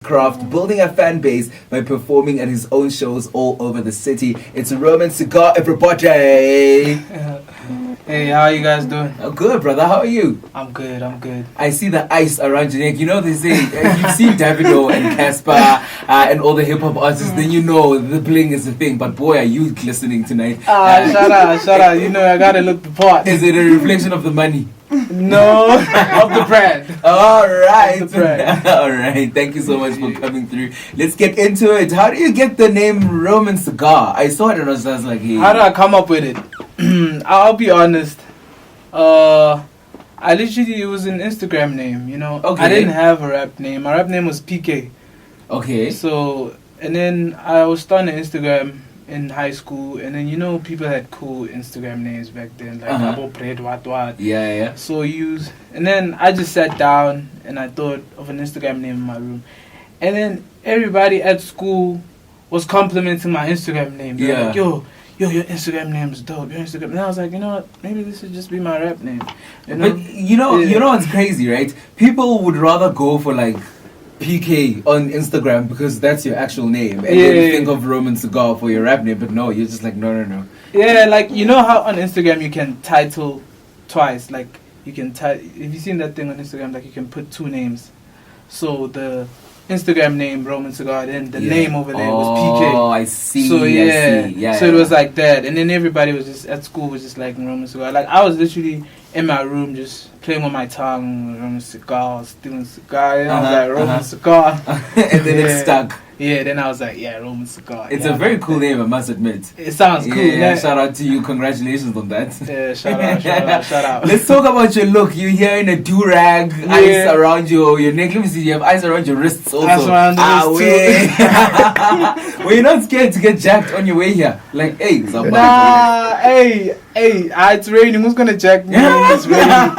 craft, building a fan base by performing at his own shows all over the city. It's Roman Ciigar, everybody. Hey, how are you guys doing? Oh, good, brother. How are you? I'm good. I see the ice around your neck. You know, they say you've seen Davido and Casper and all the hip hop artists, then you know the bling is a thing. But boy, are you glistening tonight? Shut up. You know, I gotta look the part. Is it a reflection of the money? No, of the brand. All right. Of the brand. All right. Thank you so much for coming through. Let's get into it. How do you get the name Roman Ciigar? I saw it and I was like, hey. How did I come up with it? I'll be honest. It was an Instagram name, you know. Okay. I didn't have a rap name. My rap name was PK. Okay. So, and then I was starting Instagram in high school, and then, you know, people had cool Instagram names back then, like Abo Bread, what. Yeah. So and then I just sat down and I thought of an Instagram name in my room. And then everybody at school was complimenting my Instagram name. They were like, yo, your Instagram name is dope. Your Instagram. And I was like, you know what? Maybe this should just be my rap name. You know? But you know what's crazy, right? People would rather go for like PK on Instagram because that's your actual name, and then you think of Roman Ciigar for your rap name. But no, you're just like no. Yeah, like you know how on Instagram you can title twice. Like you can have you seen that thing on Instagram? Like you can put two names. So the Instagram name Roman Ciigar, then the name over there was PK. Oh, I see. So Yeah. So it was like that, and then everybody was just at school was just like Roman Ciigar. Like I was literally in my room just playing on my tongue, Roman Ciigar, stealing cigar. And I was like Roman Ciigar, and then it stuck. Yeah, then I was like, Roman Ciigar. It's a very cool name, I must admit. It sounds cool. Yeah, shout out to you. Congratulations on that. Yeah, shout out. Let's talk about your look. You're here in a do-rag, ice around your neck. Let me see, you have ice around your wrists also. Ice around the wrists too. Well, you're not scared to get jacked on your way here? Like, hey, it's raining. Who's gonna jack me? It's raining.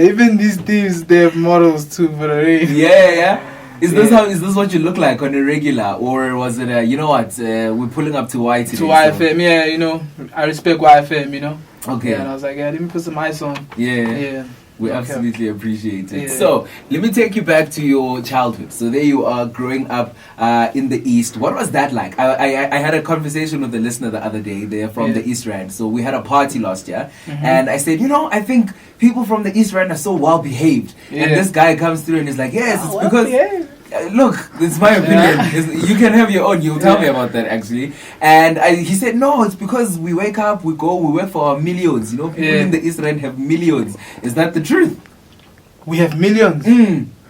Even these thieves, they have models too for the rain. Yeah. Is this what you look like on a regular, or was it you know what? We're pulling up to Y today. To YFM, yeah, you know. I respect YFM, you know. Okay. Yeah, and I was like, let me put some ice on. Yeah. We absolutely appreciate it. Yeah. So, let me take you back to your childhood. So, there you are growing up in the East. What was that like? I had a conversation with a listener the other day. They're from the East Rand. So, we had a party last year. And I said, I think people from the East Rand are so well behaved. Yeah. And this guy comes through and he's like, yes, it's because... Look, it's my opinion. You can have your own. You'll tell me about that actually. And he said, no, it's because we wake up, we work for our millions. You know, people in the East Rand have millions. Is that the truth? We have millions?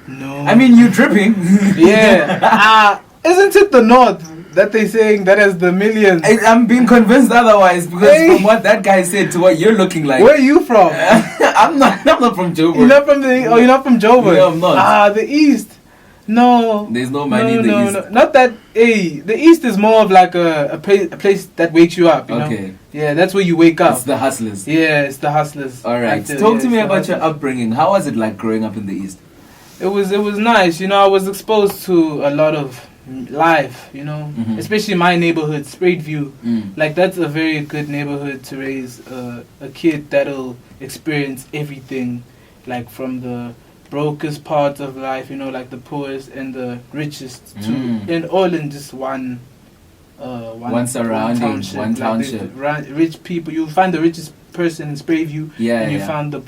No. I mean, you're dripping. Yeah. Isn't it the North that they're saying that has the millions? I'm being convinced otherwise because from what that guy said to what you're looking like. Where are you from? I'm not from Joburg. You're not from you're not from Joburg? No, I'm not. The East. No. There's no money in the East. No. Not that. The East is more of like a place that wakes you up. You know? Yeah, that's where you wake up. It's the hustlers. Yeah, it's the hustlers. All right. Talk to me about your upbringing. How was it like growing up in the East? It was nice. You know, I was exposed to a lot of life. You know, especially my neighborhood, Spruitview. Like that's a very good neighborhood to raise a kid that'll experience everything, like from the brokest parts of life, you know, like the poorest and the richest and all in just one surrounding, one township. Rich people, you find the richest person in Spruitview, and you find the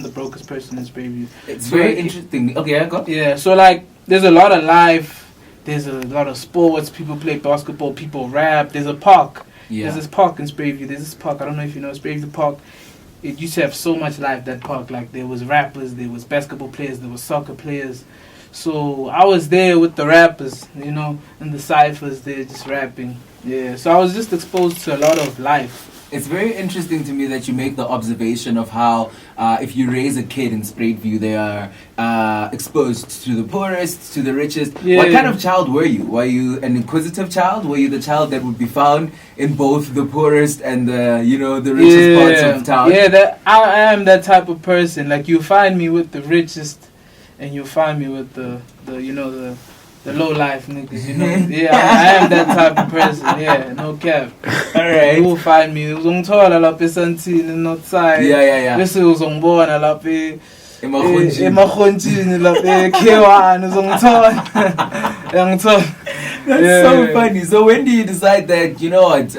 brokest person in Spruitview. It's very interesting. Okay, I got. Yeah, so like there's a lot of life, there's a lot of sports. People play basketball, people rap. There's a park. Yeah. There's this park in Spruitview. There's this park. I don't know if you know Spruitview Park. It used to have so much life, that park. Like there was rappers, there was basketball players, there was soccer players. So I was there with the rappers, you know, and the ciphers. They're just rapping. Yeah. So I was just exposed to a lot of life. It's very interesting to me that you make the observation of how if you raise a kid in Spruitview, they are exposed to the poorest, to the richest. Yeah. What kind of child were you? Were you an inquisitive child? Were you the child that would be found in both the poorest and the richest parts of town? Yeah, I am that type of person. Like you find me with the richest, and you find me with the low life niggas, you know. Yeah, I am that type of person. Yeah, no cap. Alright. You will find me. Uzongithola lapha esantini north side. Yeah. Bese uzongibona lapha Emakhonjini lapha K1 uzongithola. That's so funny. So when do you decide that, you know what,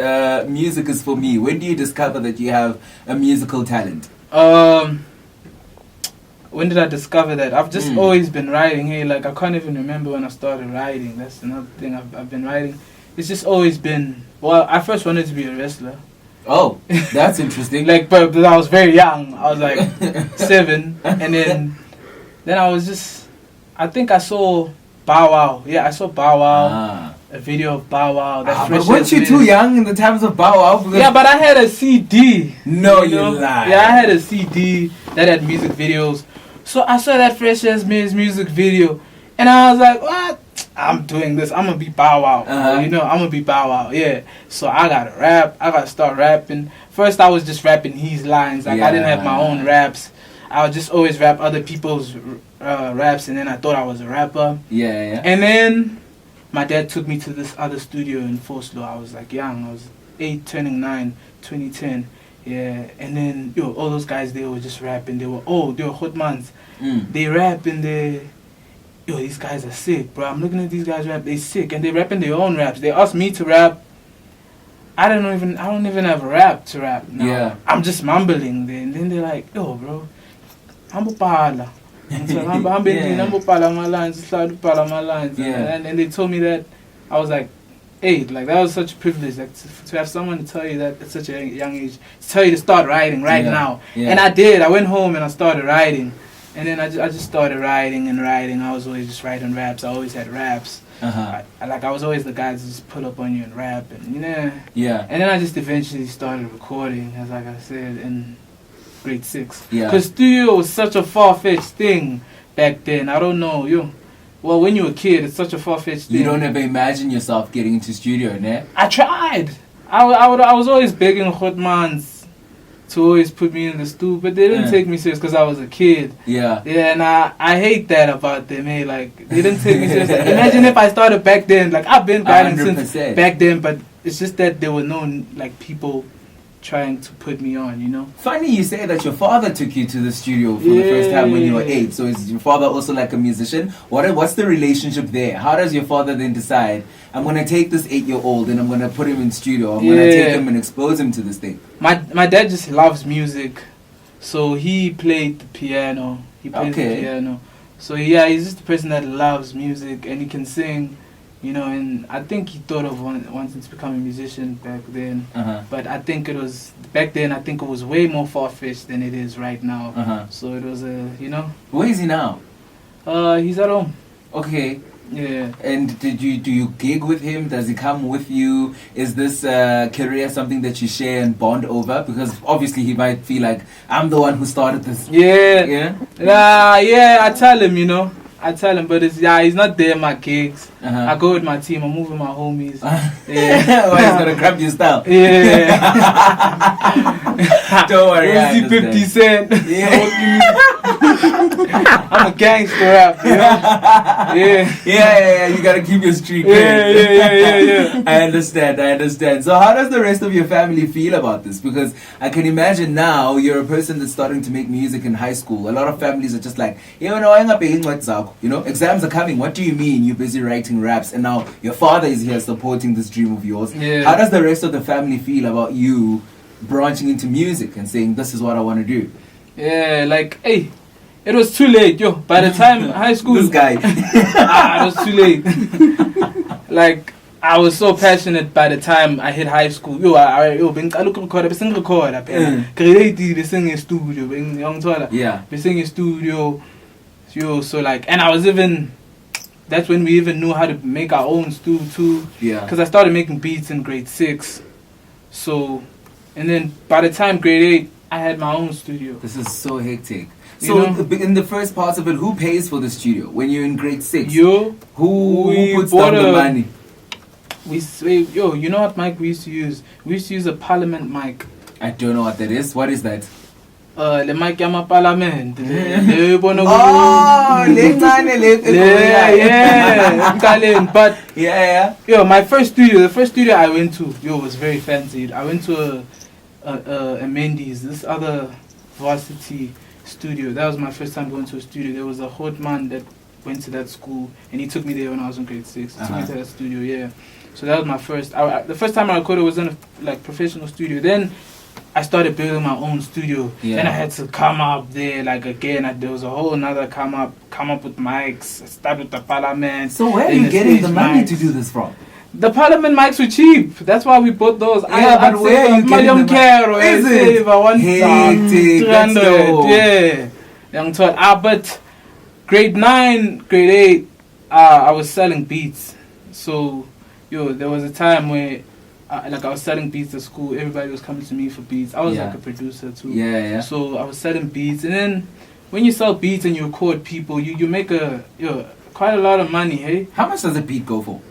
music is for me? When do you discover that you have a musical talent? When did I discover that? I've just always been writing. Hey, like I can't even remember when I started writing. That's another thing I've been writing. It's just always been. Well, I first wanted to be a wrestler. Oh, that's interesting. Like, but I was very young. I was like 7, and then I was just. I think I saw Bow Wow. Yeah, I saw Bow Wow. A video of Bow Wow. But weren't you too young in the times of Bow Wow? Yeah, but I had a CD. No, you lie. Yeah, I had a CD that had music videos. So I saw that Fresh As Miz music video, and I was like, what? I'm doing this. I'm going to be Bow Wow. You know, I'm going to be Bow Wow. Yeah. So I got to rap. I got to start rapping. First, I was just rapping his lines. Like, I didn't have my own raps. I would just always rap other people's raps, and then I thought I was a rapper. Yeah. And then my dad took me to this other studio in Vosloo. I was like young. I was 8, turning 9, 2010. Yeah, and then all those guys, they were just rapping. They were hot mans. They rap and these guys are sick, bro. I'm looking at these guys rap. They sick and they rapping their own raps. They asked me to rap. I don't even have a rap to rap now. Yeah. I'm just mumbling there, and then they're like, yo, bro, I'm pala. I'm my lines. And they told me that. I was like, 8, like that was such a privilege, like to have someone to tell you that at such a young age, to tell you to start writing now. And I did. I went home and I started writing, and then I just started writing. I was always just writing raps. I always had raps. I was always the guy to just pull up on you and rap, and Yeah. And then I just eventually started recording, as like I said, in grade 6. Yeah. Because studio was such a far-fetched thing back then. I don't know, Well, when you're a kid, it's such a far-fetched thing. You don't ever imagine yourself getting into studio, ne? I tried. I was always begging Hotmans to always put me in the studio, but they didn't take me serious because I was a kid. Yeah. Yeah, and I hate that about them, hey. Like, they didn't take me serious. Imagine if I started back then. Like, I've been writing since back then, but it's just that there were no, like, people trying to put me on, Funny you say that your father took you to the studio for the first time when you were 8. So is your father also like a musician? What's the relationship there? How does your father then decide, I'm going to take this 8-year-old and I'm going to put him in studio. I'm going to take him and expose him to this thing. My dad just loves music. So he played the piano. He plays the piano. So yeah, he's just a person that loves music and he can sing. And I think he thought of wanting to become a musician back then. But I think back then I think it was way more far-fetched than it is right now. So it was Where is he now? He's at home. Okay. Yeah. And do you gig with him? Does he come with you? Is this career something that you share and bond over? Because obviously he might feel like, I'm the one who started this. Yeah. Yeah, I tell him, but he's not there in my gigs. I go with my team. I move with my homies. Yeah. He's gonna grab your style. Yeah. Don't worry. 50 Cent. Yeah. I'm a gangster rap. Yeah. You gotta keep your streak. Yeah. I understand. So how does the rest of your family feel about this? Because I can imagine now you're a person that's starting to make music in high school. A lot of families are just like, exams are coming. What do you mean you're busy writing raps? And now your father is here supporting this dream of yours. Yeah. How does the rest of the family feel about you branching into music and saying, this is what I want to do? Yeah, like, hey, it was too late, By the time high school... This guy. It was too late. Like, I was so passionate by the time I hit high school. I record. Grade 8, we sing in studio. Yeah. We sing in studio. So like, and I was even... That's when we even knew how to make our own studio too. Yeah. Because I started making beats in grade 6. So, and then by the time grade 8, I had my own studio. This is so hectic. So in the first part of it, who pays for the studio when you're in grade 6? Who puts down the money? You know what mic we used to use? We used to use a Parliament mic. I don't know what that is. What is that? Le mic yama Parliament. Yeah. But yeah. My the first studio I went to, was very fancy. I went to a Mendy's, this other varsity studio. That was my first time going to a studio. There was a hot man that went to that school, and he took me there when I was in grade 6. He took me to that studio, yeah. So that was my first. The first time I recorded was in a professional studio. Then I started building my own studio. Yeah. Then I had to come up there again. There was a whole another come up with mics. I started with the parliament. So where are you getting the money to do this from? The parliament mics were cheap. That's why we bought those. Yeah, but where are you getting the money? Is it? Hectic. That's dope. Yeah. Young told. But grade 9, grade 8, I was selling beats. So, there was a time where I was selling beats at school. Everybody was coming to me for beats. I was like a producer too. Yeah. So I was selling beats, and then when you sell beats and you record people, you make quite a lot of money. Hey, how much does a beat go for?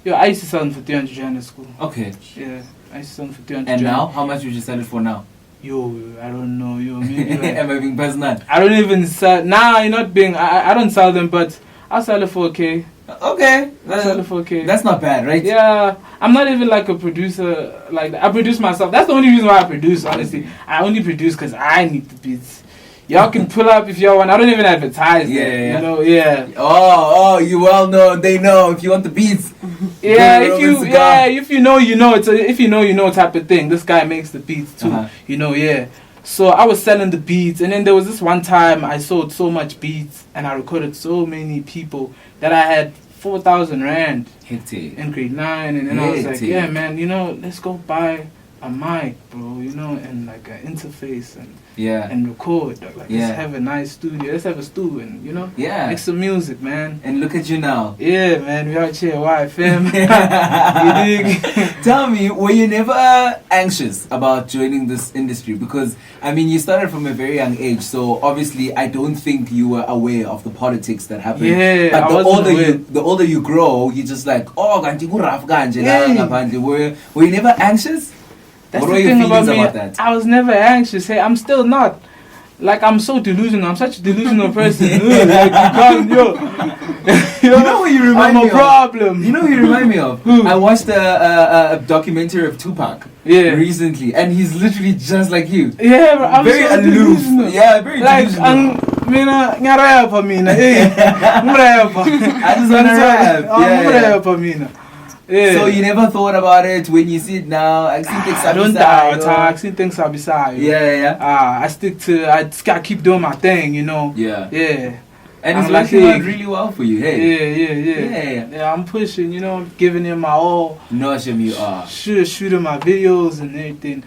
I used to sell them for 300 Rand at school. Okay. Yeah, I used to sell them for 300 And Rand. now, how much would you sell it for now? I don't know. Maybe Am I being personal? I don't even sell. Nah, you're not being. I don't sell them, but I'll sell it for $1,000. Okay. I'll sell it for $1,000. That's not bad, right? Yeah, I'm not even like a producer. Like, I produce myself. That's the only reason why I produce, honestly. I only produce because I need the beats. Y'all can pull up if y'all want. I don't even advertise that. Yeah. Oh, you well know. They know if you want the beats. Yeah, if you know, you know. It's if you know type of thing. This guy makes the beats too. Yeah. So I was selling the beats, and then there was this one time I sold so much beats, and I recorded so many people that I had 4,000 Rand in grade 9, and then I was like, yeah, man, let's go buy a mic, bro, and like an interface and record. Let's have a nice studio. Let's have a studio and make some music, man. And look at you now. Yeah, man, we out here, YFM. You dig? Tell me, were you never anxious about joining this industry? Because you started from a very young age, so obviously I don't think you were aware of the politics that happened. Yeah, but the older you grow, you're just like, oh, were you never anxious? That's what the were your thing feelings about that? I was never anxious. Hey, I'm still not. Like, I'm so delusional. I'm such a delusional person. Like, you know what you remind me of? I'm a problem. You know who you remind me of? I watched a documentary of Tupac recently, and he's literally just like you. Yeah, bro, I'm very so aloof. Delusional. Yeah, very delusional. I just want to rap. Yeah. So you never thought about it when you see it now? I don't doubt. I think I'll be sorry. Yeah. I keep doing my thing, Yeah. Yeah. And it's working out really well for you, hey? Yeah, I'm pushing, I'm giving him my all. No, Shem, you are. Shooting my videos and everything.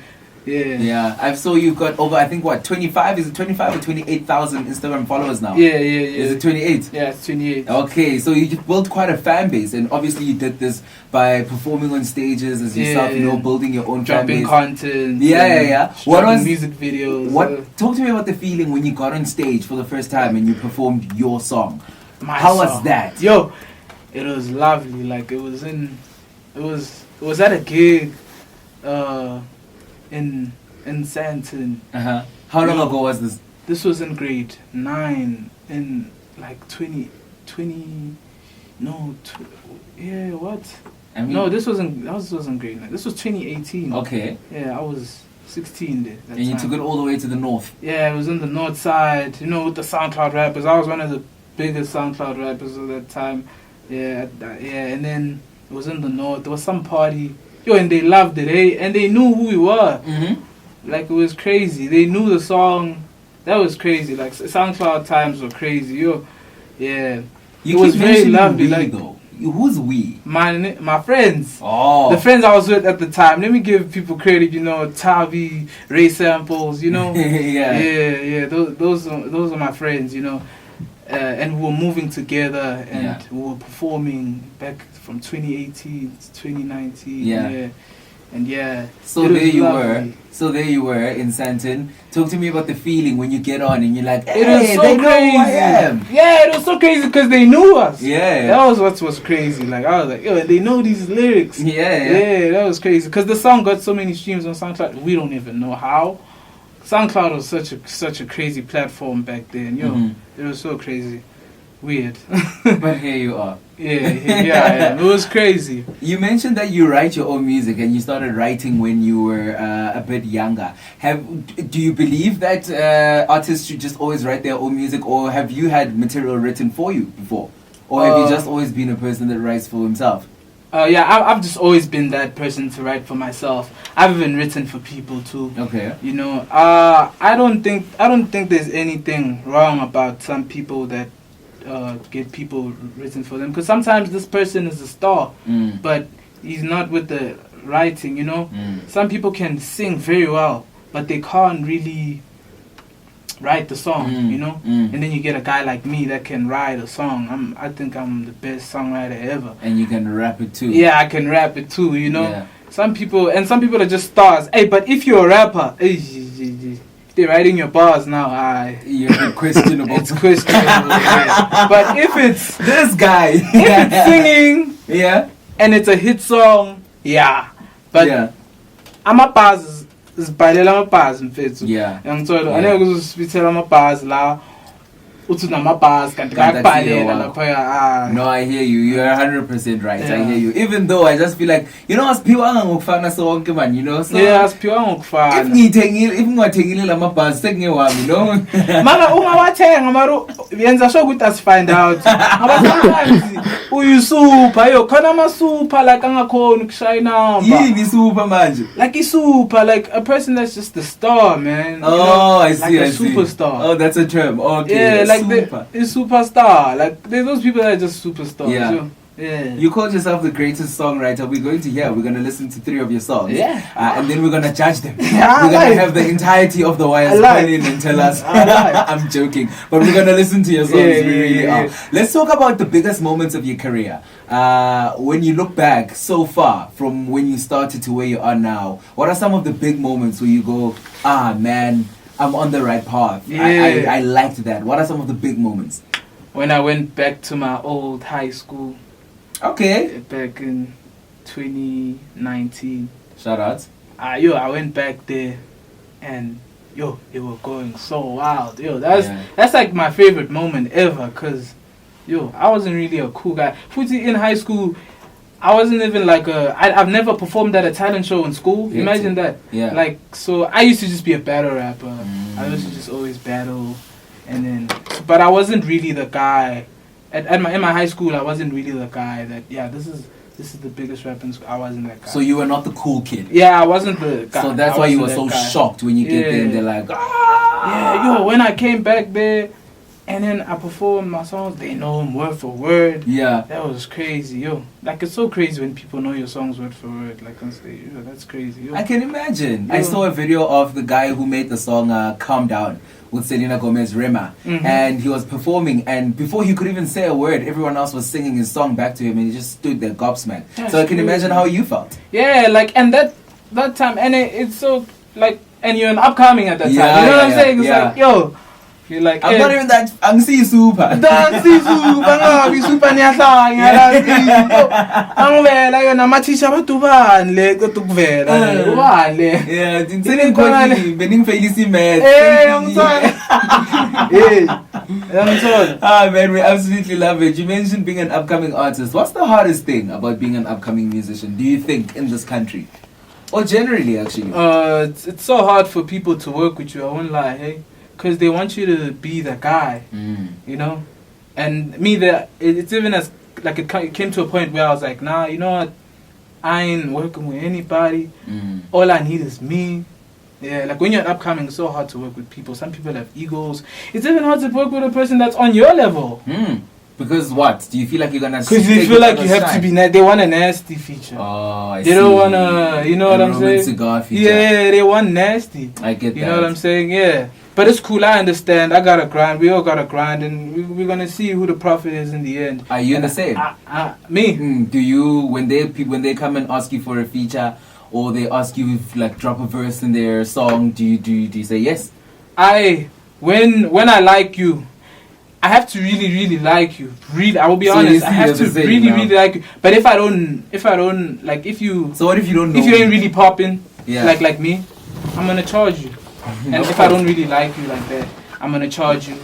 Yeah. I saw you've got over, I think, 25? Is it 25 or 28,000 Instagram followers now? Yeah. Is it 28? Yeah, it's 28. Okay, so you built quite a fan base, and obviously you did this by performing on stages as yourself, building your own fan base. Dropping content. Yeah. What was music videos? Talk to me about the feeling when you got on stage for the first time and you performed your song. How was that? Yo, it was lovely. Like, it was at a gig, in Sandton. How long ago was this? This was in grade 9 in like 20 what? No, this wasn't grade 9. This was 2018. Okay. Yeah, I was 16 there. And you took it all the way to the north. Yeah, it was in the north side, with the SoundCloud rappers. I was one of the biggest SoundCloud rappers at that time. Yeah, and then it was in the north. There was some party. And they loved it, hey? And they knew who we were. Like, it was crazy. They knew the song. That was crazy. Like, SoundCloud times were crazy, Yeah. It was very lovely. Though. Who's we? My friends. Oh. The friends I was with at the time. Let me give people credit, Tavi, Ray Samples, Yeah. Those are my friends, and we were moving together, and we were performing back from 2018 to 2019. And So there you were in Sandton. Talk to me about the feeling when you get on and you're like, hey, it was so they crazy. know who I am. Yeah, it was so crazy because they knew us. Yeah. That was what was crazy. Like, I was like, they know these lyrics. Yeah, that was crazy. Because the song got so many streams on SoundCloud, we don't even know how. SoundCloud was such a crazy platform back then. It was so crazy. Weird. But here you are. Yeah. It was crazy. You mentioned that you write your own music and you started writing when you were a bit younger. Do you believe that artists should just always write their own music, or have you had material written for you before? Or have you just always been a person that writes for himself? I've just always been that person to write for myself. I've even written for people too. Okay. You know, I don't think there's anything wrong about some people that get people written for them, because sometimes this person is a star, but he's not with the writing. You know, some people can sing very well, but they can't really write the song, you know, and then you get a guy like me that can write a song. I think I'm the best songwriter ever. And you can rap it too. Yeah, I can rap it too, you know. Yeah. Some people are just stars. Hey, but if you're a rapper, they're writing your bars now. You're questionable. It's questionable. Yeah. But if it's this guy, if it's singing, yeah, and it's a hit song, yeah. But I'm a bars. Zibhalela amabhazi mfethu. Yeah. Ngithola aneke kuzosipithela amabhazi la uthi namabhazi kanti kayabhalela lapha. No, I hear you. You're 100% right. Yeah. I hear you. Even though I just feel like, you know, asiphiwanga ngokufana sonke man, you know. So yeah, asiphiwanga ngokufana. If ngingathengile lamabhazi sekungewami, you know. Mama ungawathenga mara yenza sure ukuthi asifind out. Abasometimes uyisuper yo khona ama super like angakhona ukushaya number. Yini super manje? Like super, like a person that's just the star, man. Oh, you know? I see. Like a superstar. Oh, that's a term. Okay. Yeah, like a superstar. Like there's those people that are just superstars. Yeah. So, yeah. You called yourself the greatest songwriter. We're going to listen to 3 of your songs. Yeah. And then we're going to judge them. Yeah, we're going to have the entirety of the wires call in and tell us. I'm joking. But we're going to listen to your songs. We really are. Let's talk about the biggest moments of your career. When you look back so far from when you started to where you are now, what are some of the big moments where you go, man, I'm on the right path. Yeah. I liked that. What are some of the big moments? When I went back to my old high school. Okay. Back in 2019. Shout out. I went back there and it was going so wild. That's like my favorite moment ever, cause I wasn't really a cool guy. In high school, I wasn't even like I've never performed at a talent show in school. Imagine that. Yeah. Like, so I used to just be a battle rapper. I used to just always battle, but I wasn't really the guy. In my high school, I wasn't really the guy that this is the biggest rapper in school. I wasn't that guy. So you were not the cool kid. Yeah, I wasn't the guy. So that's why you were so shocked when you get there and they're like, Yeah, when I came back there and then I performed my songs, they know them word for word. Yeah. That was crazy, Like, it's so crazy when people know your songs word for word. Like, on stage, that's crazy, I can imagine. I saw a video of the guy who made the song Calm Down with Selena Gomez Rema, and he was performing, and before he could even say a word, everyone else was singing his song back to him, and he just stood there gobsmacked. So I can imagine how you felt. Yeah, like, and that time, and it's so, like, and you're an upcoming at that time, you know what I'm saying? It's like, you're like, I'm not even that. I'm see super. I'm super man, we absolutely love it. You mentioned being an upcoming artist. What's the hardest thing about being an upcoming musician, do you think, in this country? Or generally, actually? It's so hard for people to work with you, I won't lie, hey? Because they want you to be the guy, you know? And me, it's even as, like, it came to a point where I was like, nah, you know what? I ain't working with anybody. All I need is me. Yeah, like, when you're upcoming, it's so hard to work with people. Some people have egos. It's even hard to work with a person that's on your level. Because what? Do you feel like you're gonna? Because you feel like you have to be. They want a nasty feature. Oh, I see. They don't wanna. You know what I'm saying? Roman Ciigar feature. Yeah, they want nasty. I get that. You know what I'm saying? Yeah. But it's cool. I understand. I gotta grind. We all gotta grind, and we're gonna see who the prophet is in the end. Are you the same? Me. Do you when they come and ask you for a feature, or they ask you if, like, drop a verse in their song? Do you say yes? When I like you, I have to really, really like you. Really, I will be honest. I have to really, really like you. But if I don't like, if you. So what if you don't know? If you ain't really popping, yeah, like me, I'm gonna charge you. And if I don't really like you like that, I'm gonna charge you.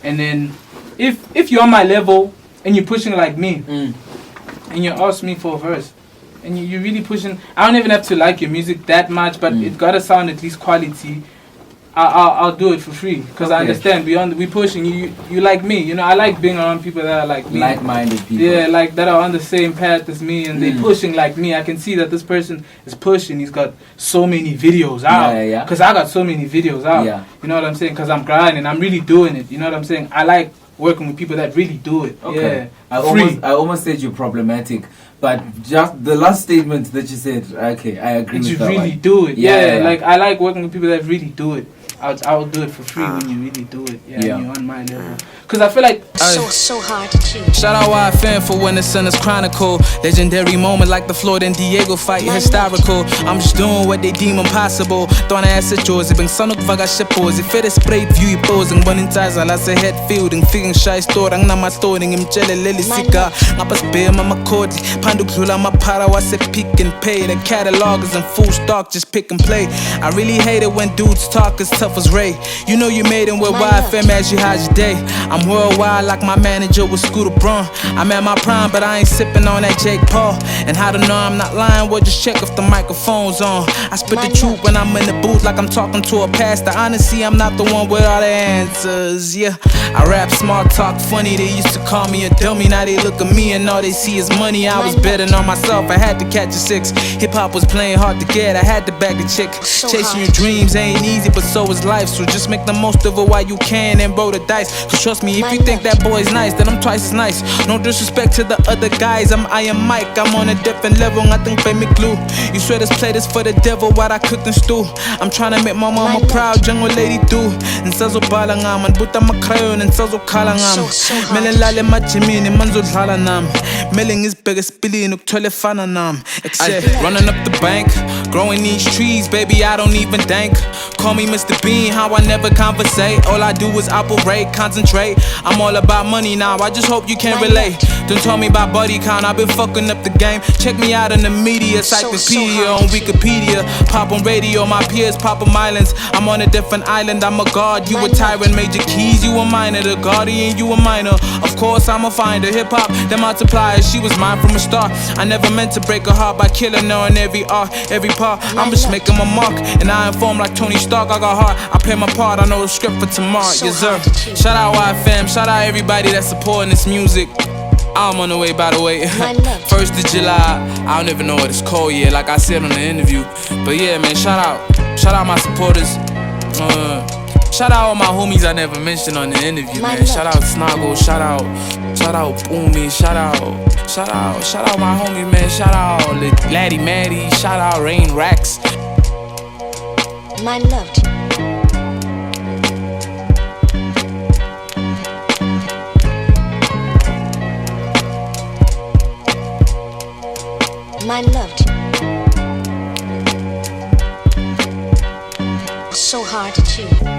And then, if you're on my level, and you're pushing like me, and you ask me for a verse, and you're really pushing. I don't even have to like your music that much, but it gotta sound at least quality. I'll do it for free because I understand we pushing you like me, you know. I like being around people that are like me, like-minded people, like that are on the same path as me, and they pushing like me. I can see that this person is pushing. He's got so many videos out because I got so many videos out, you know what I'm saying, because I'm grinding, I'm really doing it, you know what I'm saying. I like working with people that really do it. I almost said you're problematic, but just the last statement that you said, okay, I agree with that. You really do it. Like I like working with people that really do it. I'll do it for free when you really do it. And you're on my level. Because I feel like so hard to choose. Shout out YFN for when the sun is chronicle. Legendary moment like the Floyd and Diego fight, historical. I'm just doing what they deem impossible. Throwing ass at yours, ibang sanok vaga siya pose. If it is Spruitview, posing one in ties, ala sa head fielding. Figing shy store, ang namastoring im chele lily sika. Ngapas beer mama kodi. Pandu klula mapara wase pick and pay. The catalog is in full stock, just pick and play. I really hate it when dudes talk as tough as Ray. You know you made him with YFM as you had your day. I'm worldwide like my manager was Scooter Braun. I'm at my prime, but I ain't sipping on that Jake Paul. And how to know I'm not lying? Well, just check if the microphone's on. I spit the truth when I'm in the booth like I'm talking to a pastor. Honestly, I'm not the one with all the answers. Yeah, I rap smart, talk funny. They used to call me a dummy. Now they look at me and all they see is money. I was betting on myself. I had to catch a 6. Hip hop was playing hard to get. I had to bag a chick. Chasing your dreams ain't easy, but so is life. So just make the most of it while you can and roll the dice. Cause trust me, if you think that boy's nice, then I'm twice as nice. No disrespect to the other guys, I'm Iron Mike. I'm on a different level, I think me glue. You swear this plate is for the devil, what I cooked and stew. I'm trying to make my mama proud, jungle lady do. And sazo bala ngam, and buta makrayon, and sazo kala ngam. Melin lale machimin, and manzo dhala nam. Melin is biggest billy, and uktole fana nam. Running up the bank, growing these trees, baby, I don't even think. Call me Mr. Bean, how I never conversate. All I do is operate, concentrate. I'm all about money now, I just hope you can relate. Don't tell me about buddy count, I've been fucking up the game. Check me out in the media, Cyclopedia on Wikipedia. Pop on radio, my peers pop on islands. I'm on a different island, I'm a god, you a tyrant. Major keys, you a minor, the guardian, you a minor. Of course I'm a finder, hip-hop, the multiplier. She was mine from a start. I never meant to break her heart by killing her in every art, every part. I'm just making my mark, and I inform like Tony Stark. I got heart, I play my part, I know the script for tomorrow. Yes sir. Shout out YFM, shout out everybody that's supporting this music. I'm on the way, by the way. 1st of July, I don't even know what it's called yet, like I said on the interview. But yeah, man, shout out my supporters. Shout out all my homies I never mentioned on the interview, man. Shout out Snoggle, shout out Boomy, shout out my homie, man. Shout out Laddie Maddie, shout out Rain Rax. My love to you. My love to you. So hard to choose.